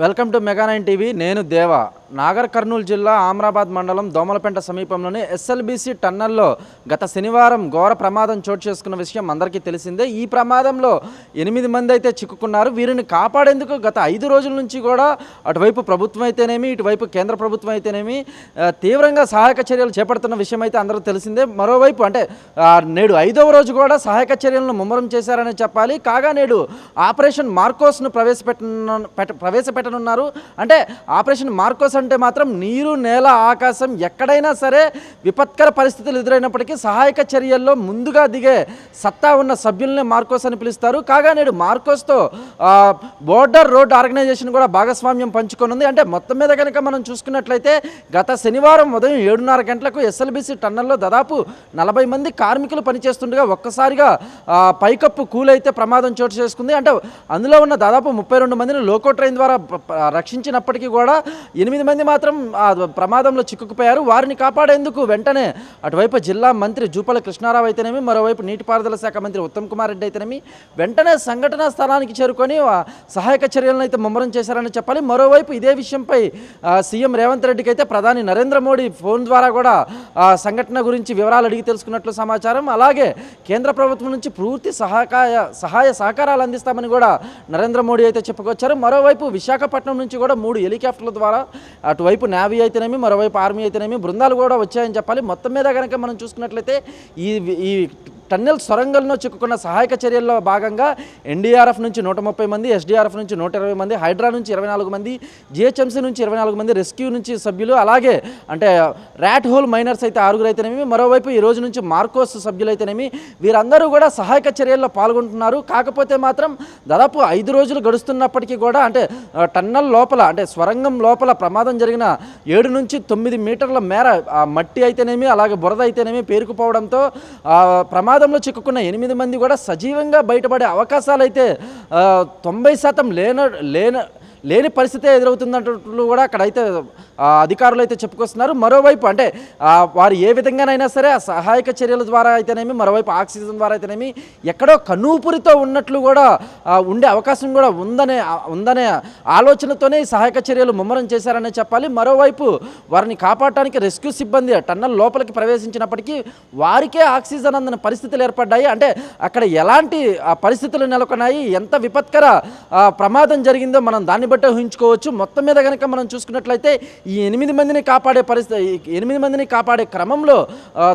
Welcome to మెగా9 TV. నేను దేవా. నాగర్ కర్నూలు జిల్లా ఆమ్రాబాద్ మండలం దోమలపెంట సమీపంలోని ఎస్ఎల్బీసీ టన్నల్లో గత శనివారం ఘోర ప్రమాదం చోటు చేసుకున్న విషయం అందరికీ తెలిసిందే. ఈ ప్రమాదంలో 8 మంది అయితే చిక్కుకున్నారు. వీరిని కాపాడేందుకు గత 5 రోజుల నుంచి కూడా అటువైపు ప్రభుత్వం అయితేనేమి, ఇటువైపు కేంద్ర ప్రభుత్వం అయితేనేమి తీవ్రంగా సహాయక చర్యలు చేపడుతున్న విషయం అయితే అందరూ తెలిసిందే. మరోవైపు అంటే నేడు 5వ రోజు కూడా సహాయక చర్యలను ముమ్మరం చేశారని చెప్పాలి. కాగా నేడు ఆపరేషన్ మార్కోస్ను ప్రవేశపెట్టనున్నారు. అంటే ఆపరేషన్ మార్కోస్ అంటే మాత్రం నీరు, నేల, ఆకాశం ఎక్కడైనా సరే విపత్కర పరిస్థితులు ఎదురైనప్పటికీ సహాయక చర్యల్లో ముందుగా దిగే సత్తా ఉన్న సభ్యుల్ని మార్కోస్ అని పిలుస్తారు. కాగా నేడు మార్కోస్తో బోర్డర్ రోడ్ ఆర్గనైజేషన్ కూడా భాగస్వామ్యం పంచుకొనుంది. అంటే మొత్తం మీద కనుక మనం చూసుకున్నట్లయితే గత శనివారం ఉదయం 7:30 గంటలకు ఎస్ఎల్బీసీ టన్నల్లో దాదాపు 40 మంది కార్మికులు పనిచేస్తుండగా ఒక్కసారిగా పైకప్పు కూలైతే ప్రమాదం చోటు చేసుకుంది. అంటే అందులో ఉన్న దాదాపు 32 మందిని లోకో ట్రైన్ ద్వారా రక్షించినప్పటికీ కూడా 8 మంది మాత్రం ప్రమాదంలో చిక్కుకుపోయారు. వారిని కాపాడేందుకు వెంటనే అటువైపు జిల్లా మంత్రి జూపల్లి కృష్ణారావు అయితేనేమి, మరోవైపు నీటిపారుదల శాఖ మంత్రి ఉత్తమ్ కుమార్ రెడ్డి అయితేనేమి వెంటనే సంఘటనా స్థలానికి చేరుకొని సహాయక చర్యలను అయితే ముమ్మరం చేశారని చెప్పాలి. మరోవైపు ఇదే విషయంపై సీఎం రేవంత్ రెడ్డికి అయితే ప్రధాని నరేంద్ర మోడీ ఫోన్ ద్వారా కూడా సంఘటన గురించి వివరాలు అడిగి తెలుసుకున్నట్లు సమాచారం. అలాగే కేంద్ర ప్రభుత్వం నుంచి పూర్తి సహాయ సహకారాలు అందిస్తామని కూడా నరేంద్ర మోడీ అయితే చెప్పుకొచ్చారు. మరోవైపు విశాఖపట్నం నుంచి కూడా 3 హెలికాప్టర్ల ద్వారా అటువైపు నేవీ అయితేనేమి, మరోవైపు ఆర్మీ అయితేనేమి బృందాలు కూడా వచ్చాయని చెప్పాలి. మొత్తం మీద కనుక మనం చూసుకున్నట్లయితే ఈ టన్నెల్ సొరంగంలో చిక్కుకున్న సహాయక చర్యల్లో భాగంగా ఎన్డీఆర్ఎఫ్ నుంచి 130 మంది, ఎస్డీఆర్ఎఫ్ నుంచి 120 మంది, హైడ్రా నుంచి 24 మంది, జిహెచ్ఎంసీ నుంచి 24 మంది, రెస్క్యూ నుంచి సభ్యులు, అలాగే అంటే ర్యాట్ హోల్ మైనర్స్ అయితే 6 అయితేనేమి, మరోవైపు ఈ రోజు నుంచి మార్కోస్ సభ్యులు అయితేనేమి వీరందరూ కూడా సహాయక చర్యల్లో పాల్గొంటున్నారు. కాకపోతే మాత్రం దాదాపు 5 రోజులు గడుస్తున్నప్పటికీ కూడా అంటే టన్నల్ లోపల అంటే స్వరంగం లోపల ప్రమాదం జరిగిన 7 నుంచి 9 మీటర్ల మేర మట్టి అయితేనేమి, అలాగే బురద అయితేనేమి పేరుకుపోవడంతో ప్రమాదంలో చిక్కుకున్న 8 మంది కూడా సజీవంగా బయటపడే అవకాశాలు అయితే 90% లేని పరిస్థితే ఎదురవుతుందంటూ కూడా అక్కడైతే అధికారులు అయితే చెప్పుకొస్తున్నారు. మరోవైపు అంటే వారు ఏ విధంగానైనా సరే ఆ సహాయక చర్యల ద్వారా అయితేనేమి, మరోవైపు ఆక్సిజన్ ద్వారా అయితేనేమి ఎక్కడో కన్నూపురితో ఉన్నట్లు కూడా ఉండే అవకాశం కూడా ఉందనే ఆలోచనతోనే ఈ సహాయక చర్యలు ముమ్మరం చేశారనే చెప్పాలి. మరోవైపు వారిని కాపాడటానికి రెస్క్యూ సిబ్బంది టన్నల్ లోపలికి ప్రవేశించినప్పటికీ వారికే ఆక్సిజన్ అందని పరిస్థితులు ఏర్పడ్డాయి. అంటే అక్కడ ఎలాంటి పరిస్థితులు నెలకొన్నాయి, ఎంత విపత్కర ప్రమాదం జరిగిందో మనం దాన్ని బట్టి ఊహించుకోవచ్చు. మొత్తం మీద కనుక మనం చూసుకున్నట్లయితే ఈ 8 మందిని కాపాడే పరిస్థితి 8 మందిని కాపాడే క్రమంలో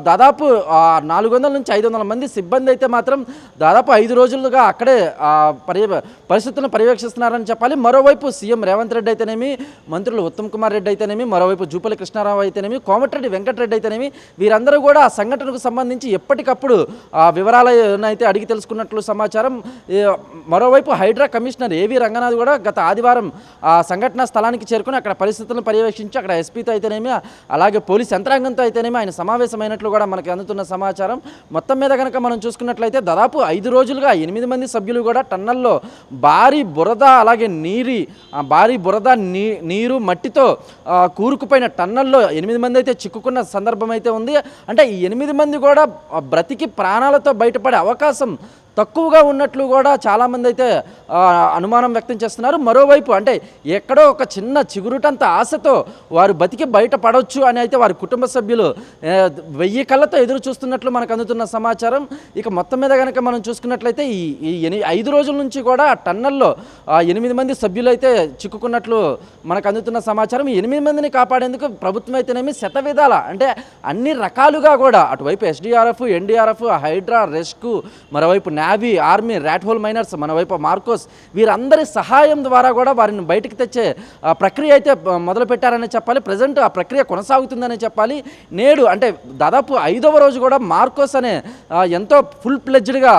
దాదాపు 400 నుంచి 500 మంది సిబ్బంది అయితే మాత్రం దాదాపు 5 రోజులుగా అక్కడే పరిస్థితులను పర్యవేక్షిస్తున్నారని చెప్పాలి. మరోవైపు సీఎం రేవంత్ రెడ్డి అయితేనేమి, మంత్రులు ఉత్తమ్ కుమార్ రెడ్డి అయితేనేమి, మరోవైపు జూపల్లి కృష్ణారావు అయితేనేమి, కోమటిరెడ్డి వెంకటరెడ్డి అయితేనేమి వీరందరూ కూడా ఆ సంఘటనకు సంబంధించి ఎప్పటికప్పుడు వివరాలను అయితే అడిగి తెలుసుకున్నట్లు సమాచారం. మరోవైపు హైడ్రా కమిషనర్ ఏవి రంగనాథ్ కూడా గత ఆదివారం సంఘటనా స్థలానికి చేరుకుని అక్కడ పరిస్థితులను పర్యవేక్షించి అక్కడ ఎస్పీతో అయితేనేమి, అలాగే పోలీస్ యంత్రాంగంతో అయితేనేమి ఆయన సమావేశమైనట్లు కూడా మనకి అందుతున్న సమాచారం. మొత్తం మీద కనుక మనం చూసుకున్నట్లయితే దాదాపు 5 రోజులుగా 8 మంది సభ్యులు కూడా టన్నల్లో భారీ బురద, అలాగే నీరు మట్టితో కూరుకుపోయిన టన్నల్లో 8 మంది అయితే చిక్కుకున్న సందర్భం అయితే ఉంది. అంటే ఈ 8 మంది కూడా బ్రతికి ప్రాణాలతో బయటపడే అవకాశం తక్కువగా ఉన్నట్లు కూడా చాలామంది అయితే అనుమానం వ్యక్తం చేస్తున్నారు. మరోవైపు అంటే ఎక్కడో ఒక చిన్న చిగురుటంత ఆశతో వారు బతికి బయటపడవచ్చు అని అయితే వారి కుటుంబ సభ్యులు 1000 కళ్ళతో ఎదురు చూస్తున్నట్లు మనకు అందుతున్న సమాచారం. ఇక మొత్తం మీద కనుక మనం చూసుకున్నట్లయితే ఈ 5 రోజుల నుంచి కూడా టన్నల్లో 8 మంది సభ్యులు అయితే చిక్కుకున్నట్లు మనకు అందుతున్న సమాచారం. ఈ 8 మందిని కాపాడేందుకు ప్రభుత్వం అయితేనేమి శతవిధాల అంటే అన్ని రకాలుగా కూడా అటువైపు ఎస్డీఆర్ఎఫ్, ఎన్డీఆర్ఎఫ్, హైడ్రా, రెస్క్యూ, మరోవైపు navy, army, rat hole miners, మనవైపు మార్కోస్ వీరందరి సహాయం ద్వారా కూడా వారిని బయటకు తెచ్చే ప్రక్రియ అయితే మొదలు పెట్టారని చెప్పాలి. ప్రజెంట్ ఆ ప్రక్రియ కొనసాగుతుందని చెప్పాలి. నేడు అంటే దాదాపు 5వ రోజు కూడా మార్కోస్ అనే ఎంతో ఫుల్ ప్లెడ్జ్డ్గా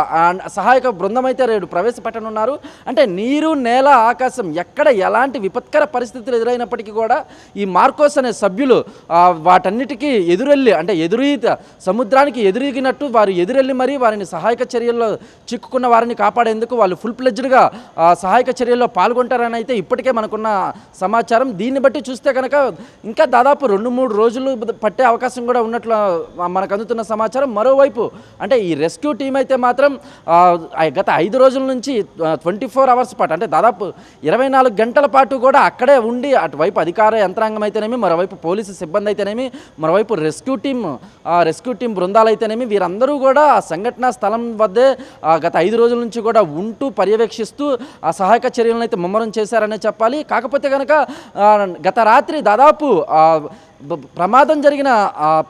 సహాయక బృందం అయితే నేడు ప్రవేశపెట్టనున్నారు. అంటే నీరు, నేల, ఆకాశం ఎక్కడ ఎలాంటి విపత్కర పరిస్థితులు ఎదురైనప్పటికీ కూడా ఈ మార్కోస్ అనే సభ్యులు వాటన్నిటికీ ఎదురెళ్ళి అంటే సముద్రానికి ఎదురిగినట్టు వారు ఎదురెళ్ళి మరీ వారిని సహాయక చర్యల్లో చిక్కుకున్న వారిని కాపాడేందుకు వాళ్ళు ఫుల్ ప్లెడ్జ్డ్గా సహాయక చర్యల్లో పాల్గొంటారని అయితే ఇప్పటికే మనకున్న సమాచారం. దీన్ని బట్టి చూస్తే కనుక ఇంకా దాదాపు 2-3 రోజులు పట్టే అవకాశం కూడా ఉన్నట్లు మనకు అందుతున్న సమాచారం. మరోవైపు అంటే ఈ రెస్క్యూ టీం అయితే మాత్రం గత 5 రోజుల నుంచి 24 అవర్స్ పాటు అంటే దాదాపు 24 గంటల పాటు కూడా అక్కడే ఉండి అటువైపు అధికార యంత్రాంగం అయితేనేమి, మరోవైపు పోలీసు సిబ్బంది అయితేనేమి, మరోవైపు రెస్క్యూ టీం బృందాలు అయితేనేమి, వీరందరూ కూడా ఆ సంఘటనా స్థలం వద్దే గత 5 రోజుల నుంచి కూడా ఉంటూ పర్యవేక్షిస్తూ ఆ సహాయక చర్యలను అయితే ముమ్మరం చేశారనే చెప్పాలి. కాకపోతే కనుక గత రాత్రి దాదాపు ప్రమాదం జరిగిన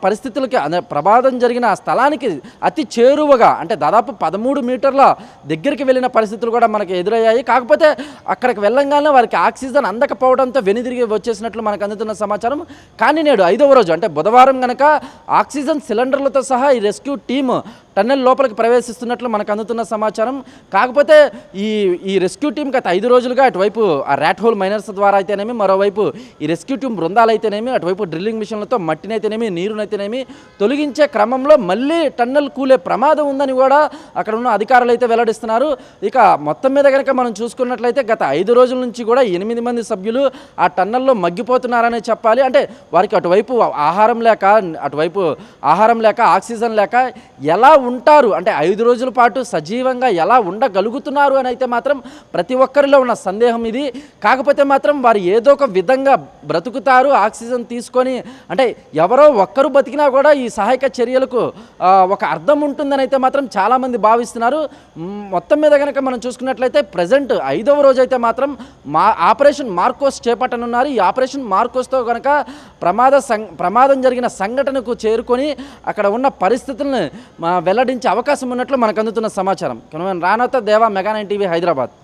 పరిస్థితులకి ప్రమాదం జరిగిన స్థలానికి అతి చేరువగా అంటే దాదాపు 13 మీటర్ల దగ్గరికి వెళ్ళిన పరిస్థితులు కూడా మనకి ఎదురయ్యాయి. కాకపోతే అక్కడికి వెళ్ళంగానే వారికి ఆక్సిజన్ అందకపోవడంతో వెనుదిరిగి వచ్చేసినట్లు మనకు అందుతున్న సమాచారం. కానీ నేడు 5వ రోజు అంటే బుధవారం కనుక ఆక్సిజన్ సిలిండర్లతో సహా ఈ రెస్క్యూ టీమ్ టన్నెల్ లోపలికి ప్రవేశిస్తున్నట్లు మనకు అందుతున్న సమాచారం. కాకపోతే ఈ రెస్క్యూ టీం గత 5 రోజులుగా అటువైపు ఆ ర్యాట్ హోల్ మైనర్స్ ద్వారా అయితేనేమి, మరోవైపు ఈ రెస్క్యూ టీం బృందాలు అయితేనేమి, అటువైపు డ్రిల్లింగ్ మిషన్లతో మట్టినైతేనేమి, నీరునైతేనేమి తొలగించే క్రమంలో మళ్ళీ టన్నెల్ కూలే ప్రమాదం ఉందని కూడా అక్కడ ఉన్న అధికారులు అయితే వెల్లడిస్తున్నారు. ఇక మొత్తం మీద కనుక మనం చూసుకున్నట్లయితే గత 5 రోజుల నుంచి కూడా 8 మంది సభ్యులు ఆ టన్నెల్లో మగ్గిపోతున్నారనే చెప్పాలి. అంటే వారికి అటువైపు ఆహారం లేక ఆక్సిజన్ లేక ఎలా ఉంటారు అంటే 5 రోజుల పాటు సజీవంగా ఎలా ఉండగలుగుతున్నారు అని అయితే మాత్రం ప్రతి ఒక్కరిలో ఉన్న సందేహం ఇది. కాకపోతే మాత్రం వారు ఏదో ఒక విధంగా బ్రతుకుతారు ఆక్సిజన్ తీసుకొని. అంటే ఎవరో ఒక్కరు బతికినా కూడా ఈ సహాయక చర్యలకు ఒక అర్థం ఉంటుందని అయితే మాత్రం చాలామంది భావిస్తున్నారు. మొత్తం మీద కనుక మనం చూసుకున్నట్లయితే ప్రజెంట్ 5వ రోజు అయితే మాత్రం ఆపరేషన్ మార్కోస్ చేపట్టనున్నారు. ఈ ఆపరేషన్ మార్కోస్తో కనుక ప్రమాదం జరిగిన సంఘటనకు చేరుకొని అక్కడ ఉన్న పరిస్థితులను వెల్లడించే అవకాశం ఉన్నట్లు మనకు అందుతున్న సమాచారం. రానోత దేవా, మెగా 9 టీవీ, హైదరాబాద్.